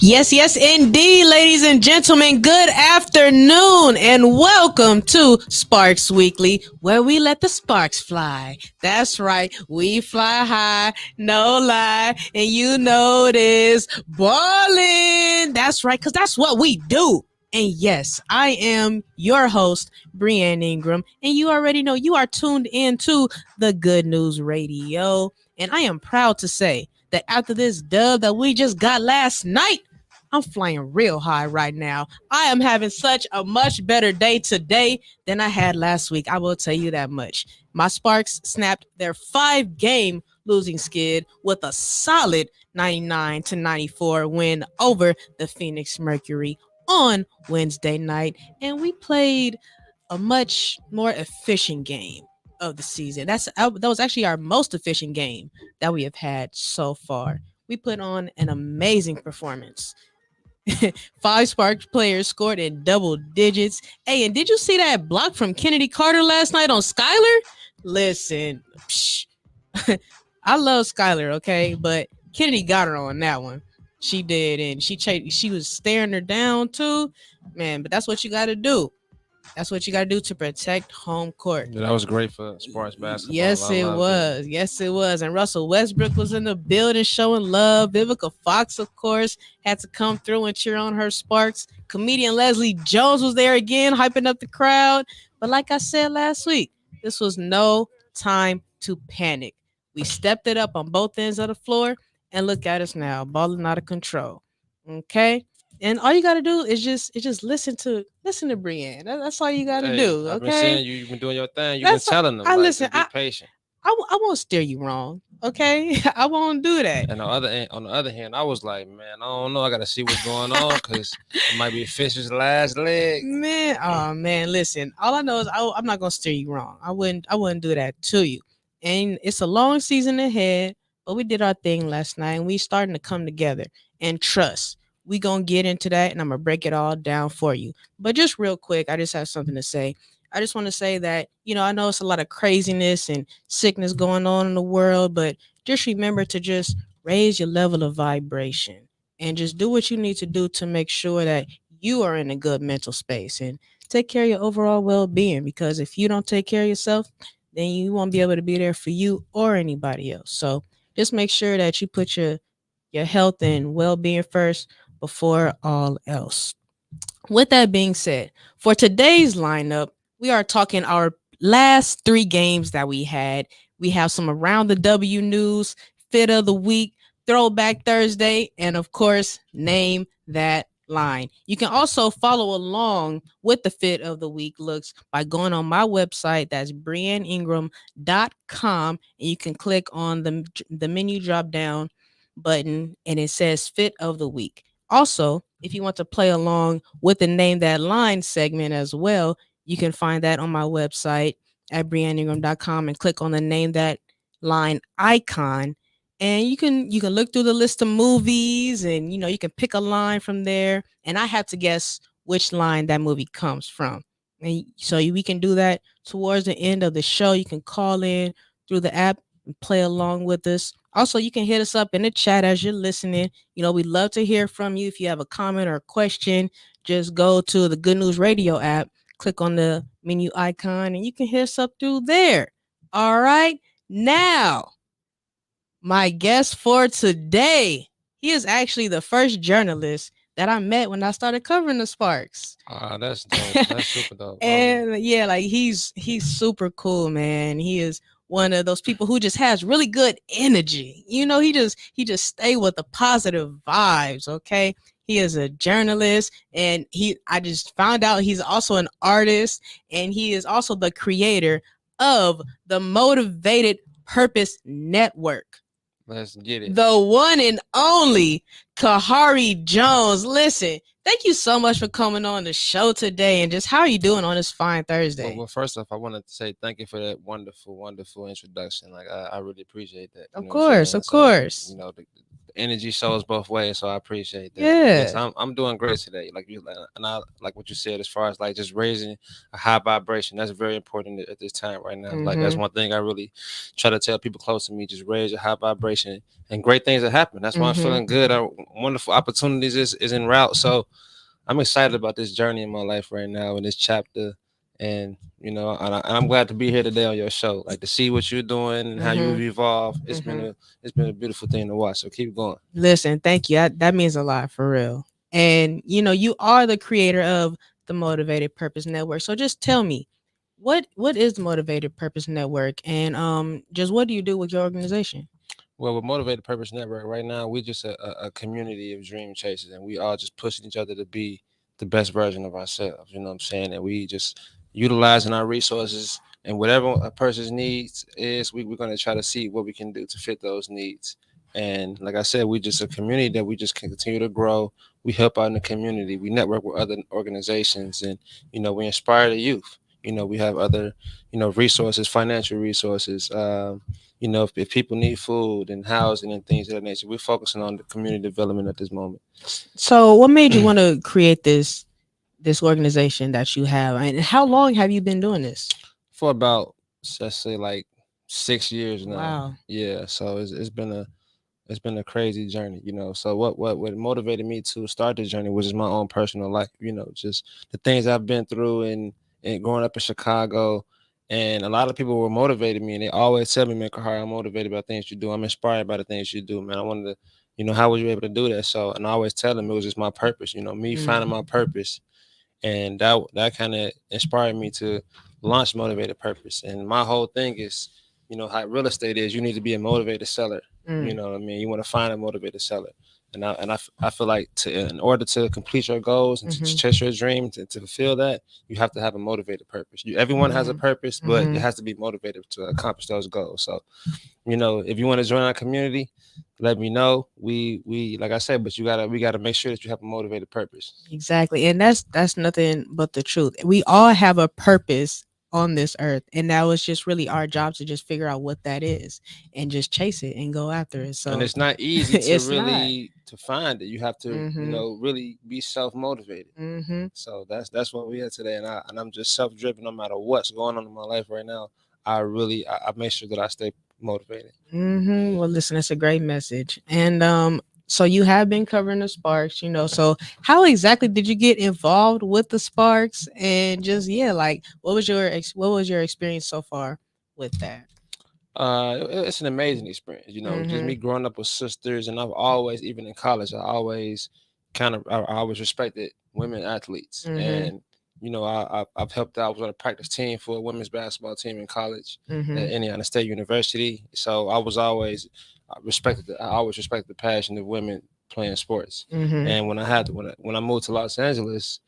Yes, yes, indeed, ladies and gentlemen. Good afternoon and welcome to Sparks Weekly, where we let the sparks fly. That's right, we fly high, no lie, and you know it is ballin'. That's right, because that's what we do. And yes, I am your host, Brianne Ingram, and you already know you are tuned in to the Good News Radio. And I am proud to say that after this dub that we just got last night, I'm flying real high right now. I am having such a much better day today than I had last week. I will tell you that much. My Sparks snapped their 5-game losing skid with a solid 99-94 win over the Phoenix Mercury on Wednesday night, and we played a much more efficient game of the season. That was actually our most efficient game that we have had so far. We put on an amazing performance. 5 Sparks players scored in double digits. Hey, and did you see that block from Kennedy Carter last night on Skylar? Listen, I love Skylar, okay, but Kennedy got her on that one. She did, and she was staring her down too, man. But that's what you got to do. That's what you got to do to protect home court. Yeah, that was great for sports basketball. Yes, it was. Yes, it was. And Russell Westbrook was in the building showing love. Vivica Fox, of course, had to come through and cheer on her Sparks. Comedian Leslie Jones was there again, hyping up the crowd. But like I said last week, this was no time to panic. We stepped it up on both ends of the floor, and look at us now, balling out of control. Okay? And all you gotta do is just listen to Brienne. That's all you gotta do. I've been Okay. seeing you. You've been doing your thing. You've That's been telling them. I like, listen. Just be patient. I won't steer you wrong. Okay. I won't do that. And on the other hand, I was like, man, I don't know. I gotta see what's going on because it might be Fisher's last leg. Man, oh man, listen. All I know is I'm not gonna steer you wrong. I wouldn't do that to you. And it's a long season ahead, but we did our thing last night, and we starting to come together. And trust, we gonna get into that, and I'm gonna break it all down for you. But just real quick, I just have something to say. I just want to say that I know it's a lot of craziness and sickness going on in the world, but just remember to just raise your level of vibration and just do what you need to do to make sure that you are in a good mental space and take care of your overall well-being, because if you don't take care of yourself, then you won't be able to be there for you or anybody else. So just make sure that you put your health and well-being first before all else. With that being said, for today's lineup, we are talking our last 3 games that we had. We have some around the W news, fit of the week, throwback Thursday, and of course, name that line. You can also follow along with the fit of the week looks by going on my website. That's brianneingram.com, and you can click on the menu drop down button, and it says fit of the week. Also, if you want to play along with the name that line segment as well, you can find that on my website at brianneingram.com and click on the name that line icon, and you can look through the list of movies, and you can pick a line from there, and I have to guess which line that movie comes from. And so we can do that towards the end of the show. You can call in through the app and play along with us. Also, you can hit us up in the chat as you're listening. We'd love to hear from you. If you have a comment or a question, just go to the Good News Radio app, click on the menu icon, and you can hit us up through there. All right. Now, my guest for today, he is actually the first journalist that I met when I started covering the Sparks. That's dope. That's super dope. And yeah, like he's super cool, man. He is one of those people who just has really good energy. He just stay with the positive vibes. Okay. He is a journalist, and I just found out he's also an artist, and he is also the creator of the Motivated Purpose Network. Let's get it. The one and only Khari Jones. Listen, thank you so much for coming on the show today, and just how are you doing on this fine Thursday? Well, first off, I wanted to say thank you for that wonderful, wonderful introduction. Like I really appreciate that. Of course. The energy shows both ways, so I appreciate that. Yes, Yeah. I'm doing great today. Like you, and I like what you said as far as like just raising a high vibration. That's very important at this time right now. Like that's Mm-hmm. one thing I really try to tell people close to me: just raise a high vibration, and great things that happen. That's why I'm Mm-hmm. feeling good. Wonderful opportunities is en route. So I'm excited about this journey in my life right now in this chapter. And I'm glad to be here today on your show. Like to see what you're doing and how you've Mm-hmm. evolved. Mm-hmm. It's been a beautiful thing to watch. So keep going. Listen, thank you. That means a lot for real. And you are the creator of the Motivated Purpose Network. So just tell me, what is the Motivated Purpose Network, and just what do you do with your organization? Well, with Motivated Purpose Network, right now we just a community of dream chasers, and we all just pushing each other to be the best version of ourselves. You know what I'm saying? And we just utilizing our resources and whatever a person's needs is, we're gonna try to see what we can do to fit those needs. And like I said, we just a community that we just can continue to grow. We help out in the community. We network with other organizations, and we inspire the youth. We have other resources, financial resources. If people need food and housing and things of that nature, we're focusing on the community development at this moment. So what made you want to create this organization that you have, and how long have you been doing this? For about, let's say, like 6 years now. Wow. Yeah, so it's been a crazy journey. So what motivated me to start this journey was just my own personal life. Just the things I've been through and growing up in Chicago. And a lot of people were motivating me, and they always tell me, "Man, Khari, I'm motivated by things you do. I'm inspired by the things you do, man. I wanted to, how was you able to do that?" So, and I always tell them it was just my purpose. Me finding my purpose, and that kind of inspired me to launch Motivated Purpose. And my whole thing is, how real estate is. You need to be a motivated seller. You Mm. know what I mean? You want to find a motivated seller. And I feel like in order to complete your goals and to Mhm. chase your dream, to fulfill that, you have to have a motivated purpose. Everyone has a Mhm. purpose, but it Mhm. has to be motivated to accomplish those goals. So, if you want to join our community, let me know. We like I said, but we gotta make sure that you have a motivated purpose. Exactly. And that's nothing but the truth. We all have a purpose on this earth, and that was just really our job to just figure out what that is and just chase it and go after it. And So it's not easy to it's not. really to find it. You have to, Mhm. really be self motivated. Mhm. So that's what we are today, and I'm just self driven. No matter what's going on in my life right now, I make sure that I stay motivated. Mhm. Well, listen, it's a great message. And so you have been covering the Sparks, So how exactly did you get involved with the Sparks, and just yeah, like what was your experience so far with that? It's an amazing experience. Just me Mhm. growing up with sisters, and I've always, even in college, I always respected women athletes, Mhm. and I've helped out. I was on a practice team for a women's basketball team in college at Mhm. Indiana State University. So I always respected the passion of women playing sports. Mhm. And when I moved to Los Angeles,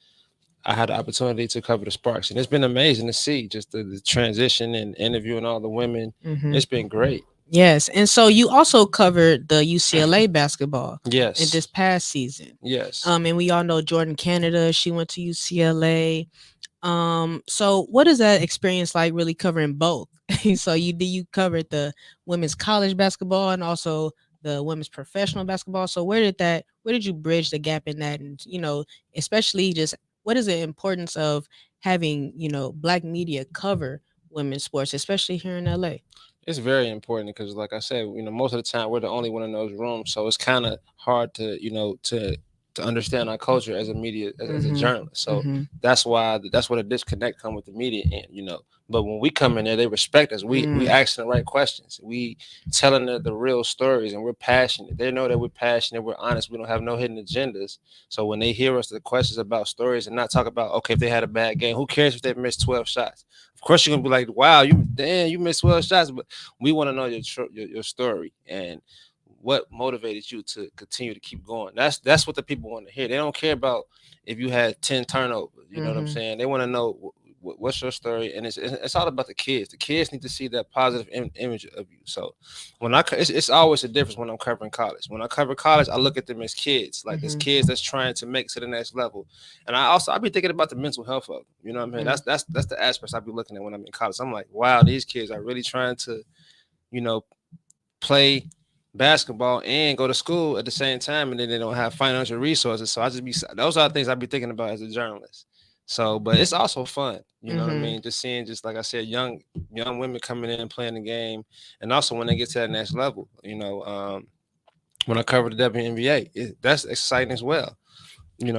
I had the opportunity to cover the Sparks, and it's been amazing to see just the transition and interviewing all the women. Mhm. It's been great. Yes, and so you also covered the UCLA basketball in this Yes, past season. yes. And we all know Jordan Canada, she went to UCLA. So what is that experience like really covering both? So you covered the women's college basketball and also the women's professional basketball. So where did you bridge the gap in that, and especially just what is the importance of having, black media cover women's sports, especially here in LA? It's very important because, like I said, most of the time we're the only one in those rooms, so it's kind of hard to understand our culture as a media as a Mhm. journalist. So Mhm. that's where the disconnect come with the media end. But when we come in there, they respect us. We Mm. asking the right questions. We telling the real stories, and we're passionate. They know that we're passionate. We're honest. We don't have no hidden agendas. So when they hear us, the questions about stories, and not talk about, okay, if they had a bad game, who cares if they missed 12 shots? Of course, you're gonna be like, wow, you missed 12 shots, but we want to know your story and what motivated you to continue to keep going. That's what the people want to hear. They don't care about if you had 10 turnovers. You know what I'm Mhm. saying? They want to know what's your story, and it's all about the kids. The kids need to see that positive image of you. So it's always a difference when I'm covering college. When I cover college, I look at them as kids, like there's Mhm. kids that's trying to make to the next level, and I be thinking about the mental health of them. You know what I mean? Mhm. That's the aspects I be looking at when I'm in college. I'm like, wow, these kids are really trying to you know play basketball and go to school at the same time, and then they don't have financial resources. So I just be those are the things I be thinking about as a journalist. So, but it's also fun, you know what I Mm-hmm. mean? Just seeing, just like I said, young women coming in and playing the game, and also when they get to that next level, when I covered the WNBA, that's exciting as well.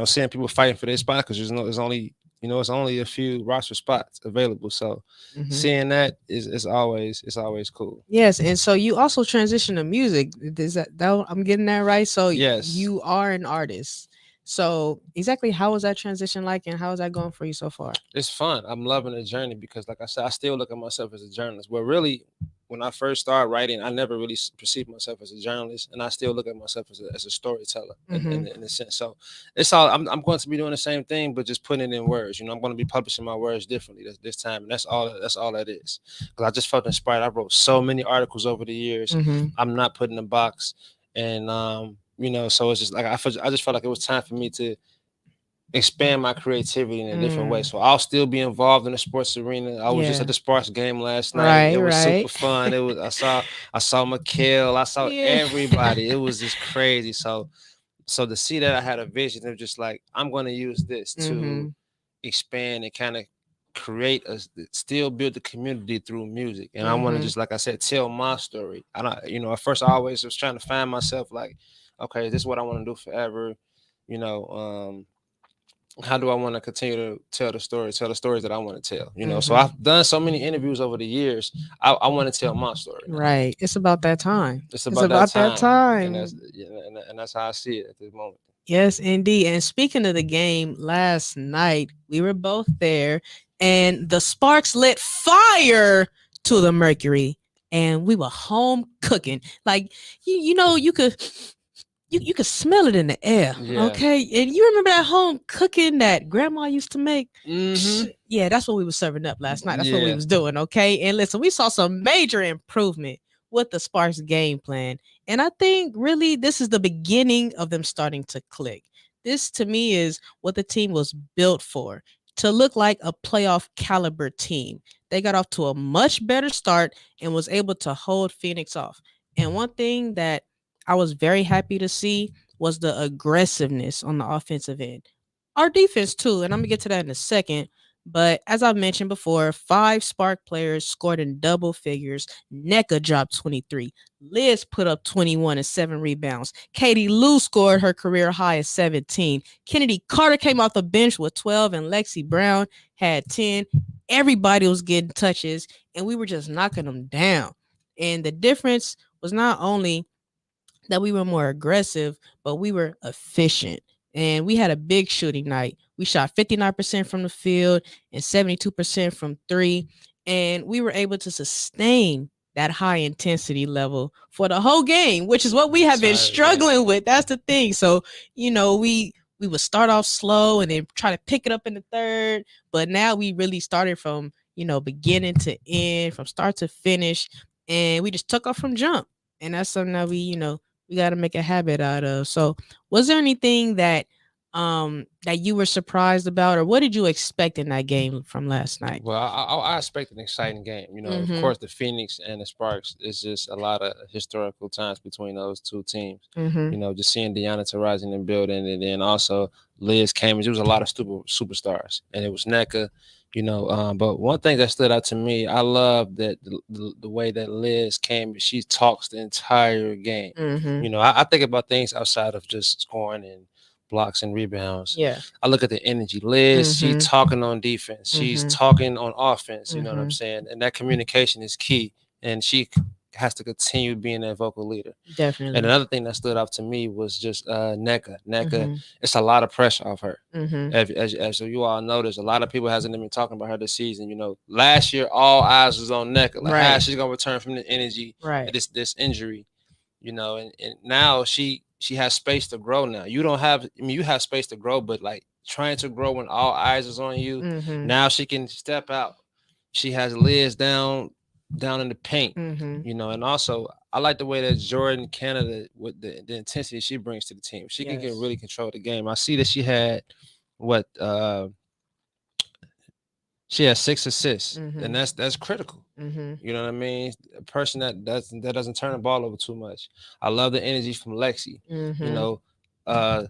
Seeing people fighting for their spot because there's only a few roster spots available. So Mm-hmm. seeing that is always it's always cool. Yes, and so you also transition to music. Is that I'm getting that right? So Yes, you are an artist. So exactly how was that transition like, and how is that going for you so far? it's fun. I'm loving the journey because, like I said, I still look at myself as a journalist. Well, really, when I first started writing, I never really perceived myself as a journalist, and I still look at myself as a storyteller Mm-hmm. in a sense. So it's all I'm going to be doing the same thing, but just putting it in words. I'm going to be publishing my words differently this time, and that's all. That's all that is. Because I just felt inspired. I wrote so many articles over the years. Mm-hmm. I'm not put in a box, and so it's just like I just felt like it was time for me to expand my creativity in a different way. Mm. So I'll still be involved in the sports arena. I was just Yeah. at the Sparks game last night. Right. It was super Right. fun. It was I saw McKill. I saw Yeah. everybody. It was just crazy. So to see that I had a vision of just like I'm going to use this Mm-hmm. to expand and kind of create still build the community through music. And I want to Mm-hmm. just like I said tell my story. I don't at first I always was trying to find myself like, okay, this is what I want to do forever. You know, how do I want to continue to tell the stories that I want to tell? So Mm-hmm. I've done so many interviews over the years. I want to tell my story now. Right. It's about that time. It's It's about that about that time, and time. that's how I see it at this moment. Yes, indeed. And speaking of the game last night, we were both there, and the Sparks lit fire to the Mercury, and we were home cooking. Like you could you could smell it in the air. Yeah. Okay, and you remember that home cooking that Grandma used to make? Mm-hmm. Yeah, that's what we was serving up last night. That's what we Yeah. was doing. Okay, and listen, we saw some major improvement with the Sparks game plan, and I think really this is the beginning of them starting to click. This to me is what the team was built for, to look like a playoff caliber team. They got off to a much better start and was able to hold Phoenix off. And one thing that I was very happy to see was the aggressiveness on the offensive end. Our defense too, and I'm gonna get to that in a second. But as I mentioned before, 5 Spark players scored in double figures. Nneka dropped 23. Liz put up 21 and 7 rebounds. Katie Lou scored her career high at 17. Kennedy Carter came off the bench with 12, and Lexi Brown had 10. Everybody was getting touches, and we were just knocking them down. And the difference was not only that we were more aggressive, but we were efficient. And we had a big shooting night. We shot 59% from the field and 72% from three. And we were able to sustain that high intensity level for the whole game, which is what we have been Entire game. struggling with. That's the thing. So, we would start off slow and then try to pick it up in the third. But now we really started from, beginning to end, from start to finish. And we just took off from jump. And that's something that we got to make a habit out of. So, was there anything that you were surprised about, or what did you expect in that game from last night? Well, I expect an exciting game. Of Mhm. course, the Phoenix and the Sparks is just a lot of historical times between those two teams. Mhm. Just seeing Deanna Taurasi in the building, and then also Liz Cambage. It was a lot of superstars, and it was Nneka. But one thing that stood out to me, I love that the way that Liz Cambage, she talks the entire game. Mhm. I think about things outside of just scoring and blocks and rebounds. Yeah. I look at the energy. Liz, she's Mhm. talking on defense. She's Mhm. talking on offense. You know what I'm Mhm. saying? And that communication is key. And she has to continue being that vocal leader. And Definitely. another thing that stood out to me was just Nneka. Nneka, Mhm. it's a lot of pressure off her. Mhm. As you all noticed, a lot of people hasn't been talking about her this season. Last year all eyes was on Nneka. Like how Right. she's gonna return from the energy Right. this injury. And now she has space to grow now. You don't have, you have space to grow, but like trying to grow when all eyes is on you. Mhm. Now she can step out. She has Liz down in the paint, Mhm. and also I like the way that Jordan Canada with the intensity she brings to the team. She can get Yes. really control the game. I see that what she has 6 assists, and Mhm. that's critical. Mm-hmm. You know what I mean? A person that doesn't turn the ball over too much. I love the energy from Lexi. You Mm-hmm. know, uh,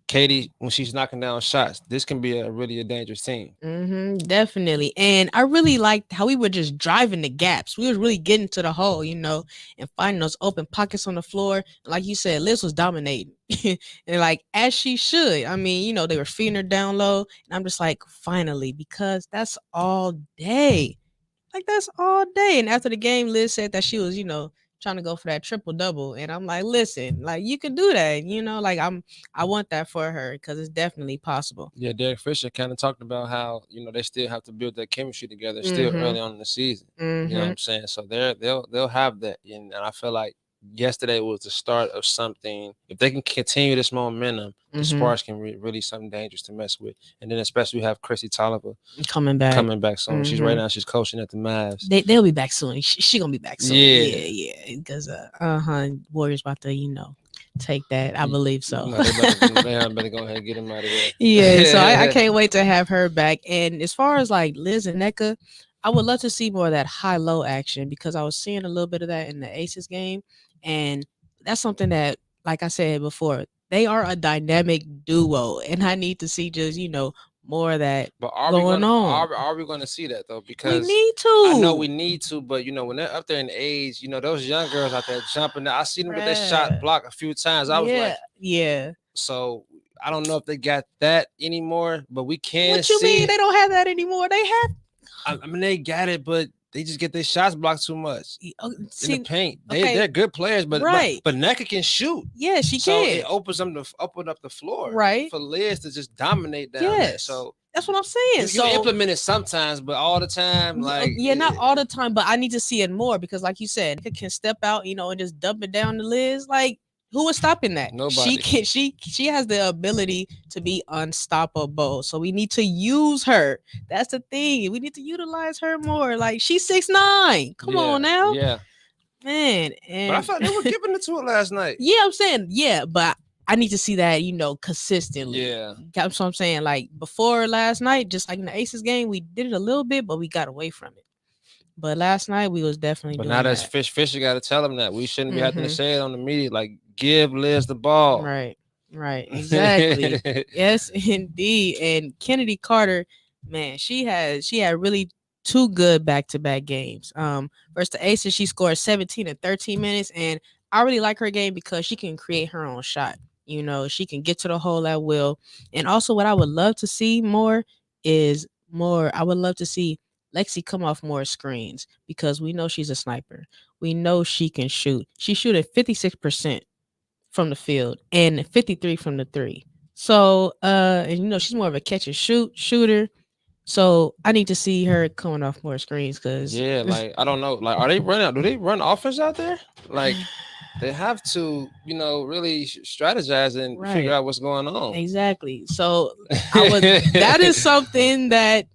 Katie, when she's knocking down shots, this can be a really a dangerous team. Mm-hmm, definitely. And I really liked how we were just driving the gaps. We was really getting to the hole, and finding those open pockets on the floor. Like you said, Liz was dominating. And like as she should. I mean, they were feeding her down low. And I'm just like, finally, because that's all day. Like that's all day. And after the game, Liz said that she was, trying to go for that triple double. And I'm like, listen, like you can do that, like I want that for her because it's definitely possible. Yeah, Derek Fisher kind of talked about how they still have to build that chemistry together, still Mm-hmm. early on in the season. You know what Mm-hmm. I'm saying? So they'll have that, and I feel like yesterday was the start of something. If they can continue this momentum, the Mm-hmm. Sparks can really something dangerous to mess with. And then especially we have Chrissy Tolliver Coming back. soon. She's right now she's coaching at the Mavs. They'll be back soon. She gonna be back soon. Yeah. Yeah. Because Warriors about to take that. I believe so. No, they better go ahead and get him out of there. Yeah. So I can't wait to have her back. And as far as like Liz and Nneka, I would love to see more of that high low action because I was seeing a little bit of that in the Aces game, and that's something that, like I said before, they are a dynamic duo, and I need to see just more of that. But are we going to see that though? Because we need to. I know we need to, but when they're up there in age, those young girls out there jumping. I see them get their shot blocked a few times. I was like, yeah. So I don't know if they got that anymore, but we can. What you mean they don't have that anymore? They have. I mean, they got it, but they just get their shots blocked too much in the paint. They're good players, but Nneka can shoot. Yeah, she so can. It opens them to open up the floor, right, for Liz to just dominate down there. So that's what I'm saying. You implement it sometimes, but all the time, like not all the time, but I need to see it more because, like you said, Nneka can step out, and just dump it down to Liz. Like, who was stopping that? Nobody. She has the ability to be unstoppable. So we need to use her. That's the thing. We need to utilize her more. Like, she's 6'9". Come on now. Yeah. Man. But I thought they were giving it to her last night. Yeah, I'm saying, but I need to see that, consistently. Yeah. That's what I'm saying. Like before last night, just like in the Aces game, we did it a little bit, but we got away from it. But last night we was definitely doing now that. Fisher got to tell them that we shouldn't be having to say it on the media. Like, give Liz the ball. Right, exactly. Yes, indeed. And Kennedy Carter, man, she had really two good back-to-back games. Versus the Aces, she scored 17 in 13 minutes, and I really like her game because she can create her own shot. She can get to the hole at will. And also, what I would love to see more is I would love to see Lexi come off more screens because we know she's a sniper. We know she can shoot. She shoot at 56% from the field and 53 from the three. So, and she's more of a catch and shoot shooter. So I need to see her coming off more screens because like I don't know, like are they running? Do they run offense out there? Like they have to, really strategize and figure out what's going on. Exactly. So that is something that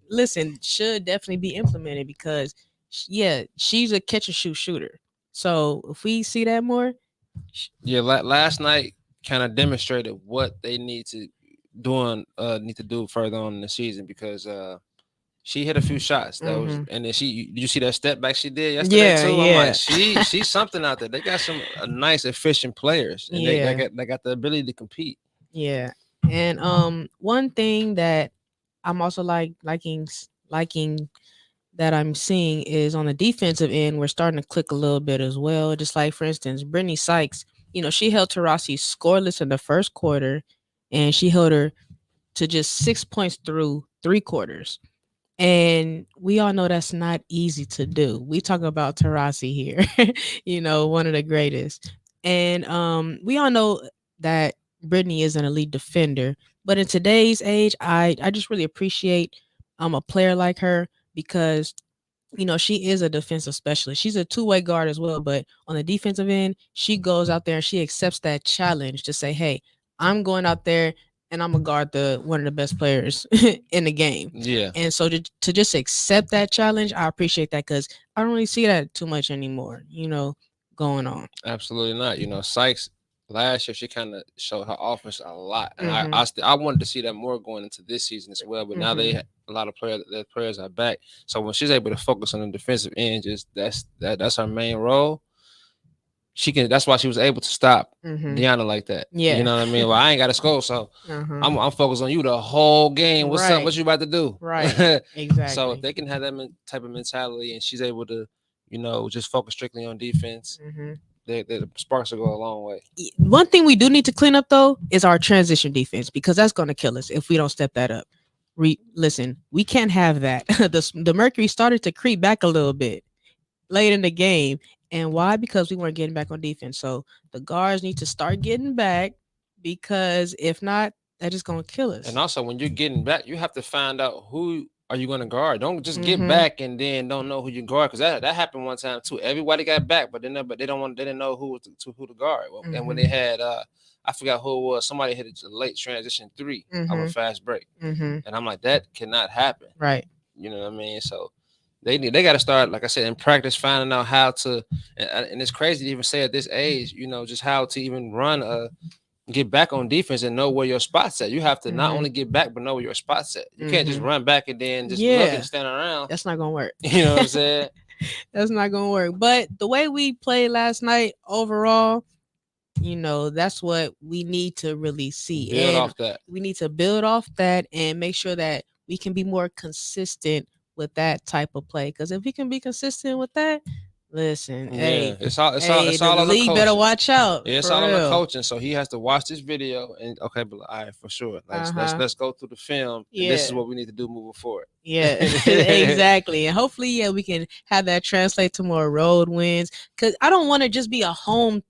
should definitely be implemented because she's a catch and shoot shooter. So if we see that more, last night kind of demonstrated what they need to do further on in the season because she hit a few shots. That was, and then did you see that step back she did yesterday too? I'm like, she's something out there. They got some nice efficient players, and they got the ability to compete. Yeah, and one thing that I'm also liking that I'm seeing is on the defensive end, we're starting to click a little bit as well. Just like, for instance, Brittany Sykes, she held Taurasi scoreless in the first quarter, and she held her to just 6 points through 3 quarters. And we all know that's not easy to do. We talk about Taurasi here, one of the greatest. And we all know that Brittany is an elite defender. But in today's age, I just really appreciate a player like her because, she is a defensive specialist. She's a two-way guard as well. But on the defensive end, she goes out there and she accepts that challenge to say, hey, I'm going out there and I'm gonna guard one of the best players in the game. Yeah. And so to just accept that challenge, I appreciate that because I don't really see that too much anymore, going on. Absolutely not. Sykes, last year she kind of showed her offense a lot, and Mm-hmm. I wanted to see that more going into this season as well. But now Mm-hmm. a lot of their players are back, so when she's able to focus on the defensive end, just that's her main role. She can. That's why she was able to stop Mm-hmm. Deanna like that. You Yeah. know what I mean? Well, I ain't got to score, so Uh-huh. I'm focused on you the whole game. What's up? Right. What you about to do? Right. So if Exactly. they can have that type of mentality, and she's able to, just focus strictly on defense, Mm-hmm. the Sparks will go a long way. One thing we do need to clean up though is our transition defense because that's going to kill us if we don't step that up. Listen, we can't have that. The Mercury started to creep back a little bit late in the game, and why? Because we weren't getting back on defense. So the guards need to start getting back because if not, that is going to kill us. And also, when you're getting back, you have to find out who are you going to guard. Don't just get Mm-hmm. back and then don't know who you guard, because that happened one time too. Everybody got back, but they didn't know who to guard. Mm-hmm. And when they had I forgot who it was. Somebody hit a late transition 3 of a fast break, Mm-hmm. and I'm like, that cannot happen. Right. You know what I mean? So they got to start, like I said, in practice, finding out how to. And it's crazy to even say at this age, just how to even get back on defense and know where your spot's at. You have to not only get back, but know where your spot's at. You can't just run back and then just look and stand around. That's not gonna work. You know what I'm saying? That's not gonna work. But the way we played last night overall, that's what we need to really see. Build off that. We need to build off that and make sure that we can be more consistent with that type of play. Because if we can be consistent with that, listen, hey, it's all the on the league coaching. better watch out. Yeah, it's all on the coaching. So he has to watch this video and okay, but all right, for sure. Let's go through the film. Yeah. And this is what we need to do moving forward. Yeah, exactly. And hopefully, we can have that translate to more road wins. Because I don't want to just be a home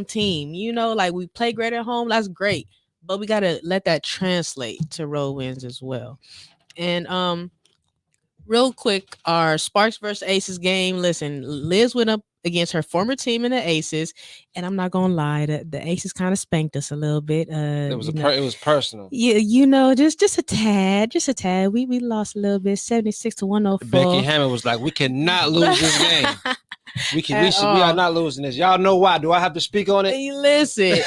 team. Like we play great at home, that's great, but we gotta let that translate to road wins as well. And real quick, our Sparks versus Aces game. Listen, Liz went up against her former team in the Aces, and I'm not gonna lie, the Aces kind of spanked us a little bit. It was it was personal. Yeah, just a tad, We lost a little bit, 76 to 104. Becky Hammond was like, "We cannot lose this game. We are not losing this. Y'all know why? Do I have to speak on it? Listen,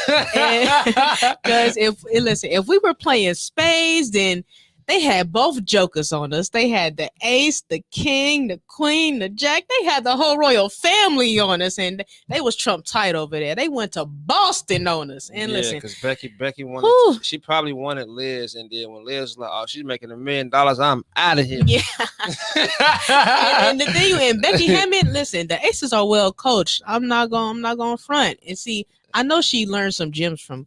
because if we were playing spades, then they had both jokers on us. They had the ace, the king, the queen, the jack. They had the whole royal family on us, and they was Trump tight over there. They went to Boston on us. And listen, because Becky wanted, she probably wanted Liz, and then when Liz was like, "Oh, she's making $1 million, I'm out of here." Yeah. and the thing, and Becky Hammond, listen, the Aces are well coached. I'm not going front. And see, I know she learned some gems from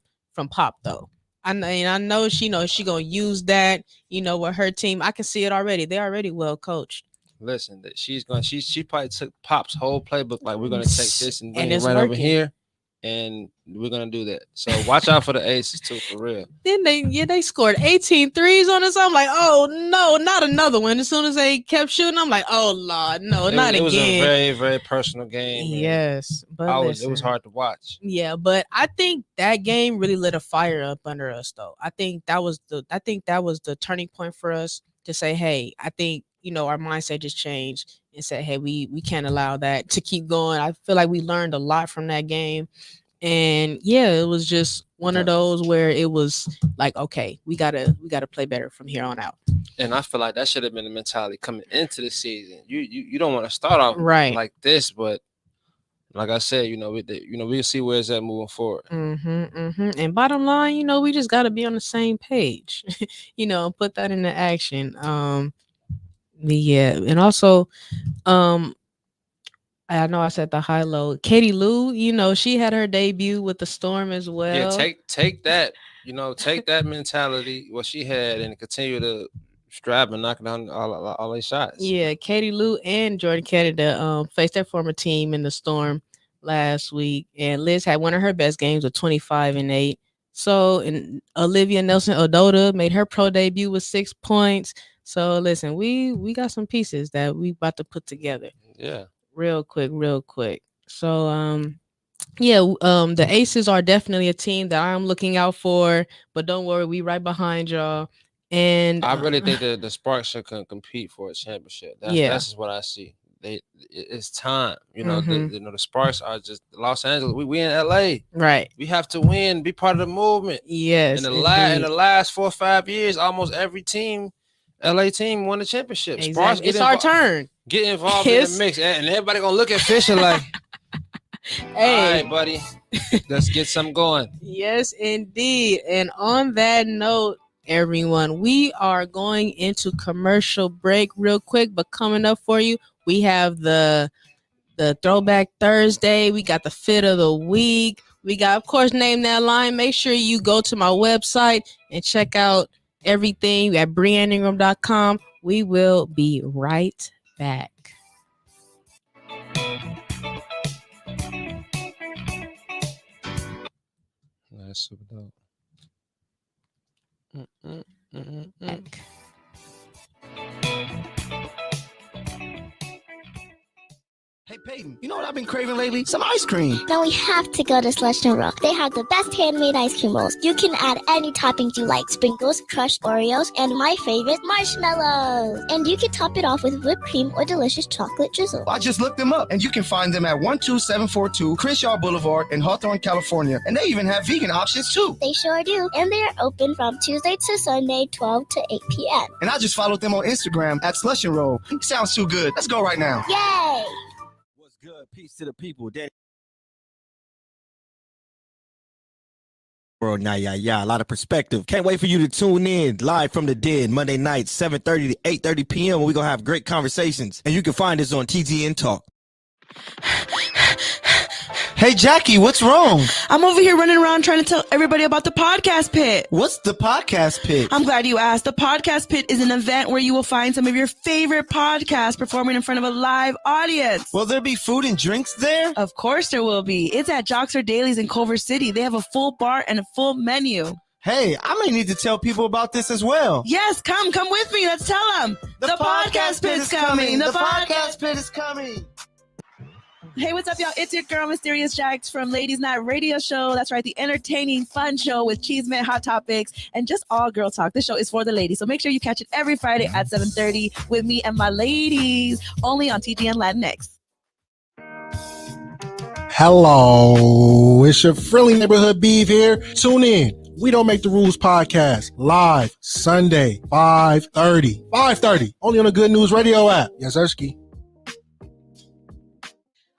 Pop though. I know she gonna use that, with her team. I can see it already. They're already well coached. Listen, that she probably took Pop's whole playbook. Like, we're gonna take this and bring it right working over here, and we're gonna do that. So watch out for the Aces too, for real. Then they scored 18 threes on us. I'm like, oh no, not another one. As soon as they kept shooting, I'm like, oh Lord, no, not again. It was a very, very personal game. Yes, but it was hard to watch. Yeah, but I think that game really lit a fire up under us, though. I think that was the turning point for us to say, hey, I think our mindset just changed and said, hey, we can't allow that to keep going. I feel like we learned a lot from that game. And yeah, it was just one of those where it was like, okay, we gotta play better from here on out. And I feel like that should have been the mentality coming into the season. You don't want to start off right like this, but like I said, we'll see where it's at moving forward. And bottom line, we just gotta be on the same page, put that into action. Yeah, and also, I know I said the high low. Katie Lou, she had her debut with the Storm as well. Yeah, take that, take that mentality what she had and continue to strive and knock down all these shots. Yeah, Katie Lou and Jordan Canada faced their former team in the Storm last week, and Liz had one of her best games with 25 and 8. So, and Olivia Nelson Odota made her pro debut with 6 points. So, listen, we got some pieces that we about to put together. Yeah. Real quick. So, the Aces are definitely a team that I'm looking out for, but don't worry, we right behind y'all. And I really think that the Sparks should compete for a championship. That's just what I see. it's time. Mhm. The Sparks are just Los Angeles. We in LA. Right. We have to win, be part of the movement. Yes, In indeed. the last 4 or 5 years, almost every team, LA team won the championship. Sparks Exactly. It's our turn. get involved in the It's mix, and everybody gonna look at Fisher like, all hey. right, buddy, let's get something going. Yes, indeed. And on that note, everyone, we are going into commercial break real quick, but coming up for you, we have the Throwback Thursday. We got the fit of the week. We got, of course, Name That Line. Make sure you go to my website and check out everything at brianningram.com. We will be right back. That's super dope. Back. Hey Peyton, you know what I've been craving lately? Some ice cream. Then we have to go to Slush and Roll. They have the best handmade ice cream rolls. You can add any toppings you like. Sprinkles, crushed Oreos, and my favorite, marshmallows. And you can top it off with whipped cream or delicious chocolate drizzle. I just looked them up, and you can find them at 12742 Crenshaw Boulevard in Hawthorne, California. And they even have vegan options too. They sure do. And they are open from Tuesday to Sunday, 12 to 8 p.m. And I just followed them on Instagram at Slush and Roll. Sounds too good. Let's go right now. Yay! Good. Peace to the people. Daddy. World, a lot of perspective. Can't wait for you to tune in live from the dead Monday night, 7:30 to 8:30 p.m. where we're going to have great conversations. And you can find us on TGN Talk. Hey Jackie, what's wrong? I'm over here running around trying to tell everybody about the Podcast Pit. What's the Podcast Pit? I'm glad you asked. The Podcast Pit is an event where you will find some of your favorite podcasts performing in front of a live audience. Will there be food and drinks there? Of course there will be. It's at Joxer Dailies in Culver City. They have a full bar and a full menu. Hey, I may need to tell people about this as well. Yes, come with me. Let's tell them. The Podcast Pit is coming. The Podcast Pit is coming. Hey, what's up, y'all? It's your girl, Mysterious Jax from Ladies Night Radio Show. That's right, the entertaining, fun show with cheeseman, hot topics, and just all girl talk. This show is for the ladies, so make sure you catch it every Friday at 7:30 with me and my ladies, only on TGN Latinx. Hello, it's your friendly neighborhood Beeve here. Tune in. We Don't Make the Rules podcast live Sunday, 5:30, only on the Good News Radio app. Yes, Ersky.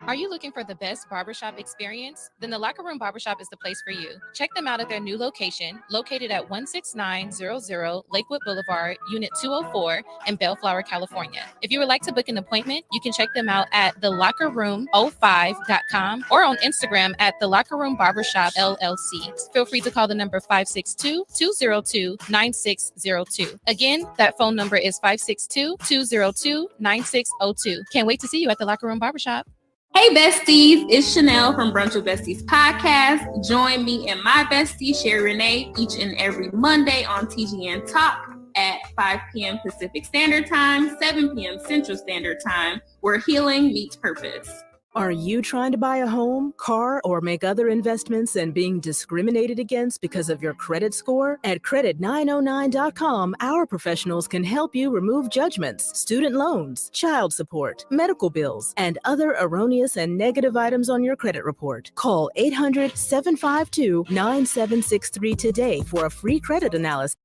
Are you looking for the best barbershop experience? Then the Locker Room Barbershop is the place for you. Check them out at their new location, located at 16900 Lakewood Boulevard, Unit 204 in Bellflower, California. If you would like to book an appointment, you can check them out at thelockerroom05.com or on Instagram at The Locker Room Barbershop LLC. Feel free to call the number 562-202-9602. Again, that phone number is 562-202-9602. Can't wait to see you at the Locker Room Barbershop. Hey besties, it's Chanel from Brunch with Besties podcast. Join me and my bestie, Sherry Renee, each and every Monday on TGN Talk at 5 p.m. Pacific Standard Time, 7 p.m. Central Standard Time, where healing meets purpose. Are you trying to buy a home, car, or make other investments and being discriminated against because of your credit score? At credit909.com, our professionals can help you remove judgments, student loans, child support, medical bills, and other erroneous and negative items on your credit report. Call 800-752-9763 today for a free credit analysis.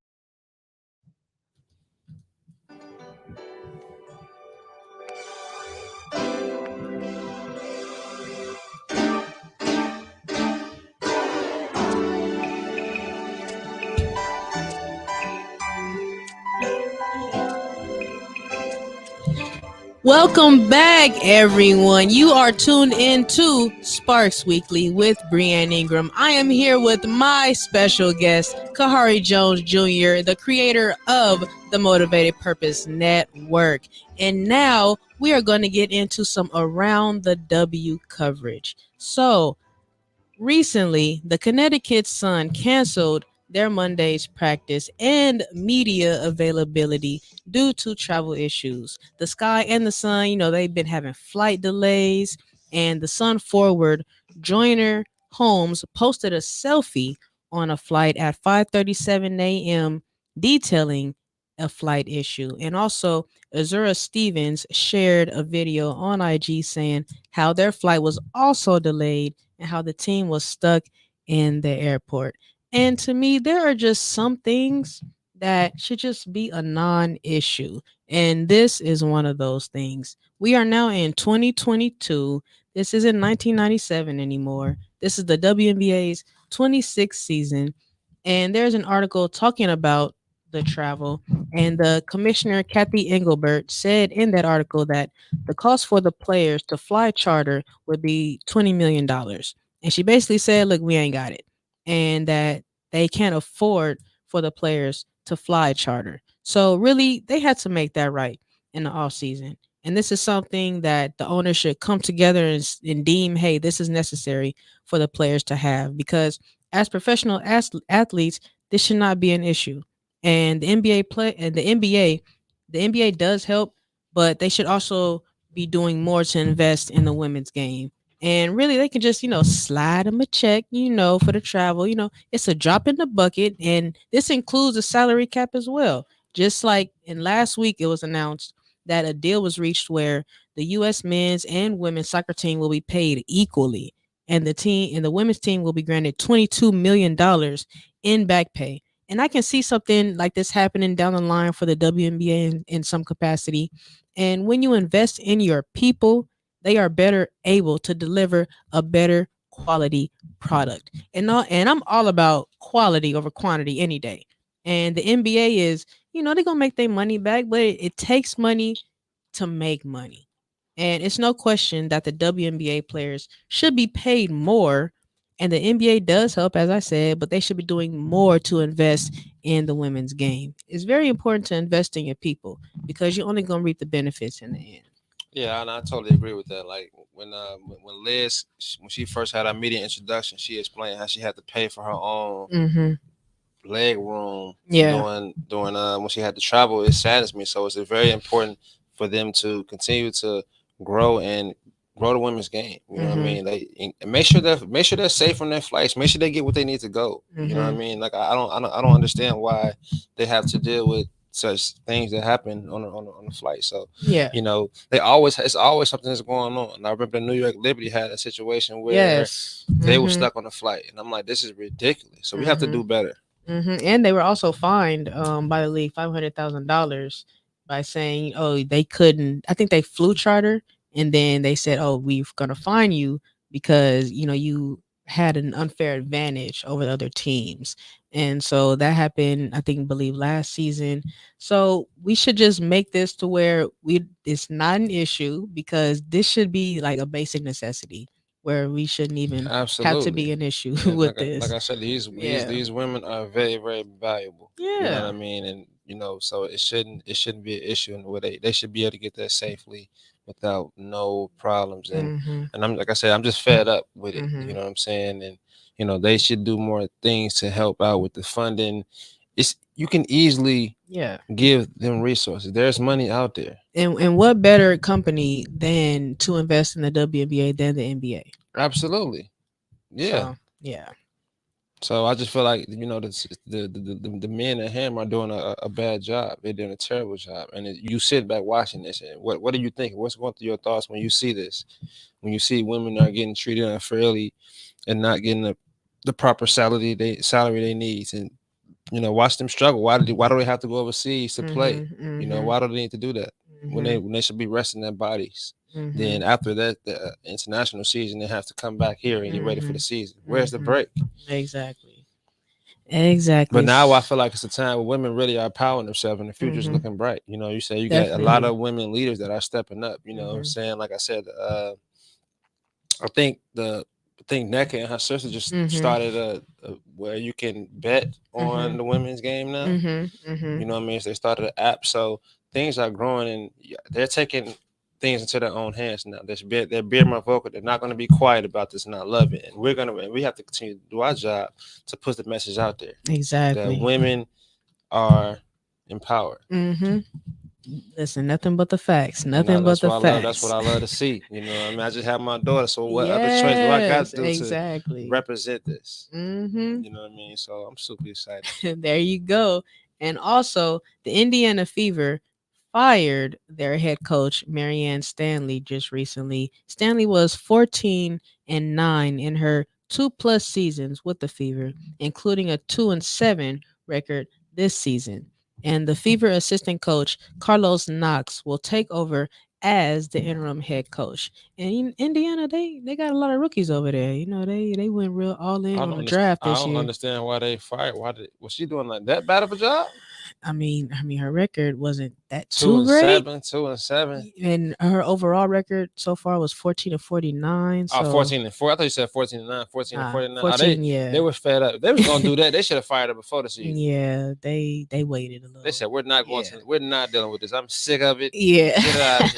Welcome back, everyone. You are tuned in to Sparks Weekly with Brianne Ingram. I am here with my special guest, Khari Jones Jr., the creator of the Motivated Purpose Network. And now we are going to get into some Around the W coverage. So, recently, the Connecticut Sun canceled their Monday's practice and media availability due to travel issues. The Sky and the Sun, they've been having flight delays, and the Sun forward Joyner Holmes posted a selfie on a flight at 5:37 a.m. detailing a flight issue. And also, Azura Stevens shared a video on IG saying how their flight was also delayed and how the team was stuck in the airport. And to me, there are just some things that should just be a non issue. And this is one of those things. We are now in 2022. This isn't 1997 anymore. This is the WNBA's 26th season. And there's an article talking about the travel. And the commissioner, Kathy Engelbert, said in that article that the cost for the players to fly charter would be $20 million. And she basically said, look, we ain't got it. And that they can't afford for the players to fly charter. So really, they had to make that right in the off season. And this is something that the owner should come together and deem, hey, this is necessary for the players to have, because as professional athletes, this should not be an issue. And the NBA does help, but they should also be doing more to invest in the women's game. And really, they can just, slide them a check, for the travel. It's a drop in the bucket. And this includes a salary cap as well. Just like in last week, it was announced that a deal was reached where the U.S. men's and women's soccer team will be paid equally. And the women's team will be granted $22 million in back pay. And I can see something like this happening down the line for the WNBA in some capacity. And when you invest in your people, they are better able to deliver a better quality product. And I'm all about quality over quantity any day. And the NBA is, they're going to make their money back, but it takes money to make money. And it's no question that the WNBA players should be paid more. And the NBA does help, as I said, but they should be doing more to invest in the women's game. It's very important to invest in your people because you're only going to reap the benefits in the end. Yeah, and I totally agree with that. Like when Liz, when she first had our media introduction, she explained how she had to pay for her own leg room. Yeah. Doing when she had to travel. It saddens me. So it's very important for them to continue to grow the women's game. You know what I mean? They make sure they're safe on their flights. Make sure they get what they need to go. You know what I mean? Like I don't understand why they have to deal with such things that happen on the flight. So yeah, it's always something that's going on. I remember New York Liberty had a situation where they were stuck on the flight, and I'm like, this is ridiculous. So we have to do better. And they were also fined by the league $500,000 by saying, oh, they couldn't. I think they flew charter, and then they said, oh, we're gonna fine you because you had an unfair advantage over the other teams. And so that happened, I believe last season. So we should just make this to where it's not an issue, because this should be like a basic necessity where we shouldn't even have to be an issue with this. Like I said, these women are very, very valuable. Yeah. You know what I mean? And so it shouldn't be an issue, and where they should be able to get there safely without no problems. And I'm, like I said, I'm just fed up with it. You know what I'm saying? And they should do more things to help out with the funding. You can easily give them resources. There's money out there. And what better company than to invest in the WNBA than the NBA? Absolutely. Yeah. So, yeah. So I just feel like the men at him are doing a bad job. They're doing a terrible job, and you sit back watching this. And what do you think? What's going through your thoughts when you see this? When you see women are getting treated unfairly and not getting the proper salary they need, and watch them struggle. Why do they have to go overseas to play? Why do they need to do that when they should be resting their bodies? Then after that, the international season, they have to come back here and get ready for the season. Where's the break? Exactly. But now I feel like it's a time where women really are empowering themselves and the future's looking bright. You say you got a lot of women leaders that are stepping up. You know what I'm saying? Like I said, I think Nneka and her sister just started where you can bet on the women's game now. You know what I mean? So they started an app. So things are growing, and they're taking things into their own hands now. They're being more vocal. They're not going to be quiet about this, and I love it. And we have to continue to do our job to put the message out there. Exactly. That women are empowered. Listen, nothing but the facts. Nothing but the facts. That's what I love to see. I mean, I just have my daughter. So what other choice do I got to do to represent this? You know what I mean? So I'm super excited. There you go. And also, the Indiana Fever fired their head coach, Marianne Stanley, just recently. Stanley was 14-9 in her 2+ seasons with the Fever, including a 2-7 record this season. And the Fever assistant coach, Carlos Knox, will take over as the interim head coach. And in Indiana, they got a lot of rookies over there. You know, they went real all in on the draft I this don't year. understand why they fired. Was she doing like that bad of a job? I mean, her record wasn't that 2 too great. 2-7. And her overall record so far was 14-49. So 14-4. I thought you said 14-9, 14-49. 14, yeah. They were fed up. They was gonna do that. They should have fired her before the season. Yeah, they waited a little. They said we're not dealing with this. I'm sick of it. Yeah. Get out of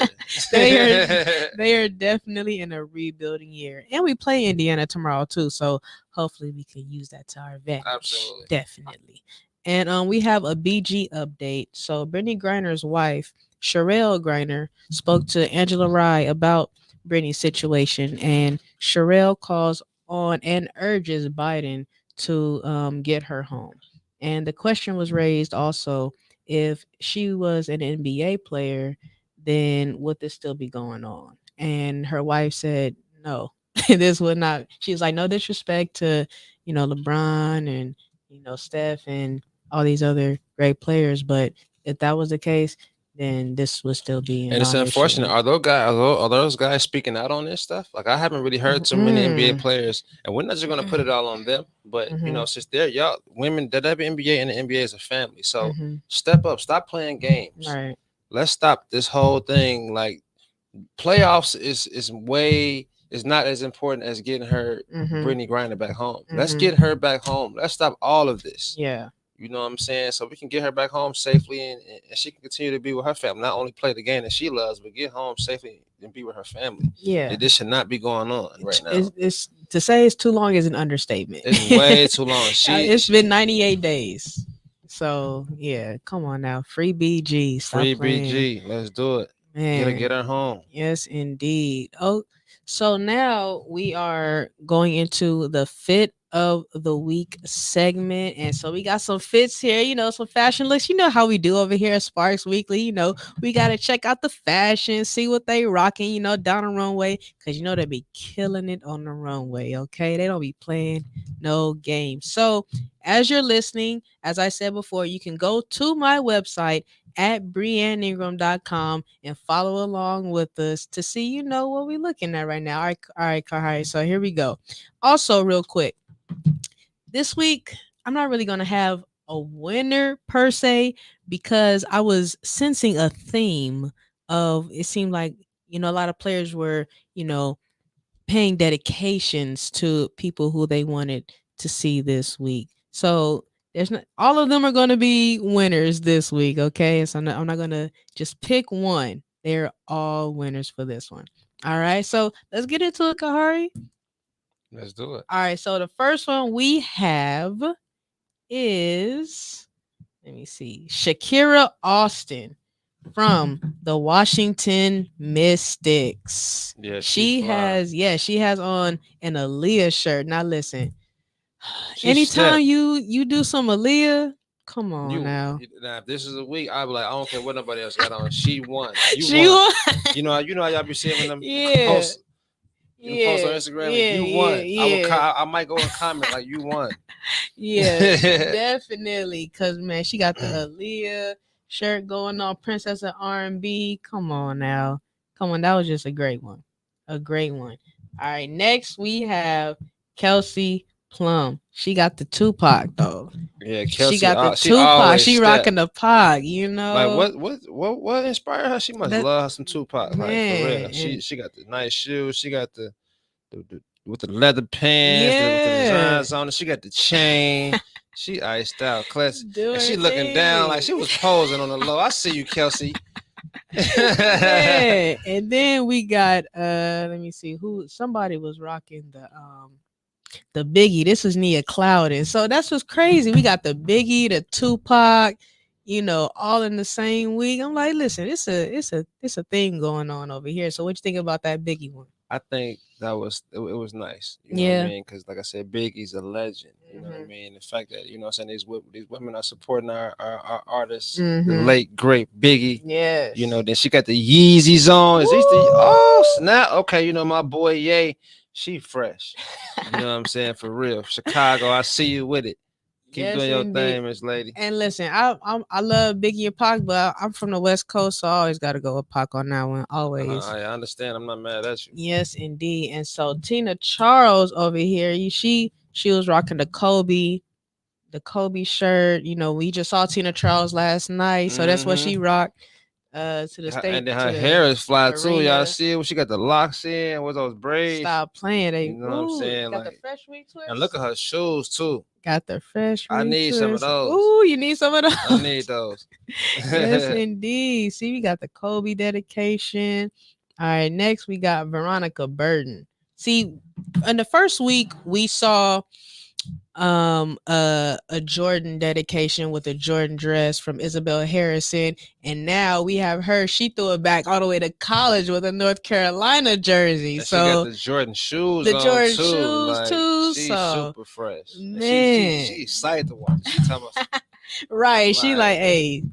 here. they are definitely in a rebuilding year. And we play Indiana tomorrow too. So hopefully we can use that to our advantage. Absolutely. Definitely. And we have a BG update. So Brittany Griner's wife, Sherelle Griner, spoke to Angela Rye about Brittany's situation, and Sherelle calls on and urges Biden to get her home. And the question was raised also, if she was an NBA player, then would this still be going on? And her wife said no. This would not. She was like, no disrespect to, LeBron and, Steph and all these other great players, but if that was the case, then this would still be. And it's unfortunate. Are those guys speaking out on this stuff? Like, I haven't really heard too many NBA players, and we're not just going to put it all on them. But since they're y'all women, the WNBA and the NBA is a family, so step up, stop playing games. Right. Let's stop this whole thing. Like, playoffs is not as important as getting her Brittany Griner back home. Let's get her back home. Let's stop all of this. Yeah. You know what I'm saying? So we can get her back home safely and she can continue to be with her family. Not only play the game that she loves, but get home safely and be with her family. Yeah. This should not be going on right now. It's to say it's too long is an understatement. It's way too long. It's been 98 days. So, yeah, come on now. Free BG. Stop Free playing. BG. Let's do it. Man. Get her home. Yes, indeed. Oh, so now we are going into the fit of the week segment, and so we got some fits here, some fashion looks. You know how we do over here at Sparks Weekly. We got to check out the fashion, see what they rocking, down the runway, because they be killing it on the runway. Okay, they don't be playing no games. So as you're listening, as I said before, you can go to my website at BrianneIngram.com and follow along with us to see, what we're looking at right now. All right, Khari. So here we go. Also, real quick, this week, I'm not really going to have a winner per se, because I was sensing a theme of, it seemed like, a lot of players were, paying dedications to people who they wanted to see this week. So there's not, all of them are going to be winners this week. Okay. So I'm not going to just pick one. They're all winners for this one. All right. So let's get into it, Khari. Let's do it. All right. So the first one we have is, let me see, Shakira Austin from the Washington Mystics. Yeah, she has on an Aaliyah shirt. Now listen, anytime you do some Aaliyah, come on now. Now, if this is a week, I'll be like, I don't care what nobody else got on. She won. She won. You know how y'all be seeing them Yeah. posts. You post on Instagram, you won. Yeah. I might go and comment like you won. Yeah, definitely. Cause man, she got the Aaliyah shirt going on, Princess of R&B. Come on now. Come on, that was just a great one. A great one. All right, next we have Kelsey Plum. She got the Tupac though. Yeah, Kelsey. She got the Tupac. She rocking the Pac, Like what inspired her? She must love some Tupac. Like man, for real. She got the nice shoes. She got the with the leather pants, with the designs on it. She got the chain. She iced out, classic. And she looking down like she was posing on the low. I see you, Kelsey. Yeah. And then we got let me see somebody was rocking the Biggie. This was Nia Clouden. So that's what's crazy. We got the Biggie, the Tupac, all in the same week. I'm like, listen, it's a thing going on over here. So what you think about that Biggie one? I think that was it was nice. You know what I mean? Because like I said, Biggie's a legend. You know what I mean? The fact that, you know what I'm saying, these women are supporting our artists, the late great Biggie. Yes. You know, then she got the Yeezys on. Is these the oh snap? Okay, you know, my boy Ye, she fresh. You know what I'm saying? For real. Chicago, I see you with it. Keep doing your thing, Miss Lady. And listen, I love Biggie and Pac, but I'm from the West Coast, so I always got to go with Pac on that one. Always. I understand. I'm not mad at you. Yes, indeed. And so Tina Charles over here, she was rocking the Kobe shirt. You know, we just saw Tina Charles last night, so that's what she rocked. To the state, and then her hair is fly too. Y'all see it when she got the locks in with those braids. Stop playing, you know what I'm saying? Got like, the fresh retwist. And look at her shoes too. Got the fresh. I need some of those. Ooh, you need some of those. I need those. Yes, indeed. See, we got the Kobe dedication. All right, next we got Veronica Burton. See, in the first week we saw a Jordan dedication with a Jordan dress from Isabel Harrison, and now we have her. She threw it back all the way to college with a North Carolina jersey. And so she got the Jordan shoes, She's so super fresh. Man, she excited to watch. She talking about, right? She like, hey,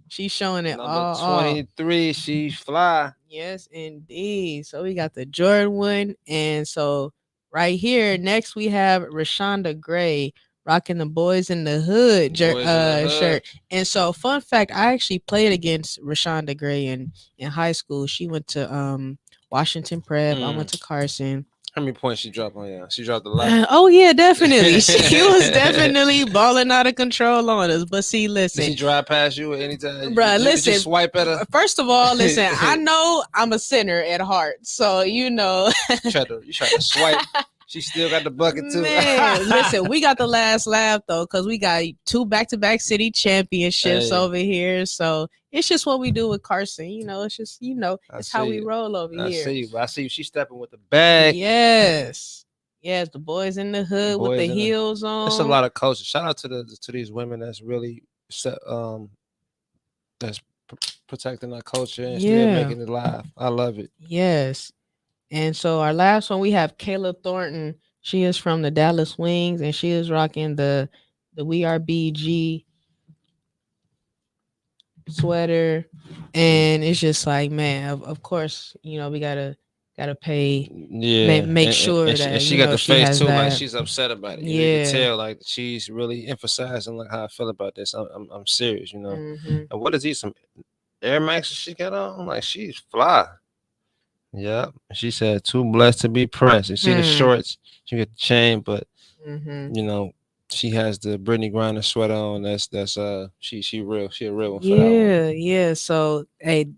she's showing it number all. 23, she fly. Yes, indeed. So we got the Jordan one, and so right here next we have Rashonda Gray rocking the Boys in the Hood shirt. And so fun fact, I actually played against Rashonda Gray in high school. She went to Washington Prep. I went to Carson. How many points she dropped on you? She dropped a lot. Oh yeah, definitely. She was definitely balling out of control on us. But see, listen. Did she drive past you at any time? Bruh, listen. Did you swipe at her? First of all, listen. I know I'm a sinner at heart, so you know. you tried to swipe. She still got the bucket too. Man, listen, we got the last laugh though, because we got 2 back-to-back city championships over here. So it's just what we do with Carson. You know, it's just, you know, it's how we roll over here. I see you. She's stepping with the bag. Yes. Yes, the Boys in the Hood with the heels on. That's a lot of culture. Shout out to these women that's really that's protecting our culture and still making it live. I love it. Yes. And so our last one, we have Kayla Thornton. She is from the Dallas Wings, and she is rocking the We Are BG sweater. And it's just like, man, of course, you know, we gotta pay. Yeah, make sure that and she got the face too, that. like she's upset about it. You can tell, like she's really emphasizing like how I feel about this. I'm serious, you know. And what is these, some Air Maxes she got on? Like she's fly. Yeah, she said too blessed to be pressed. You see the shorts, she got the chain, but you know, she has the Brittany Griner sweater on. That's she real. She a real one for that one. Yeah. So hey,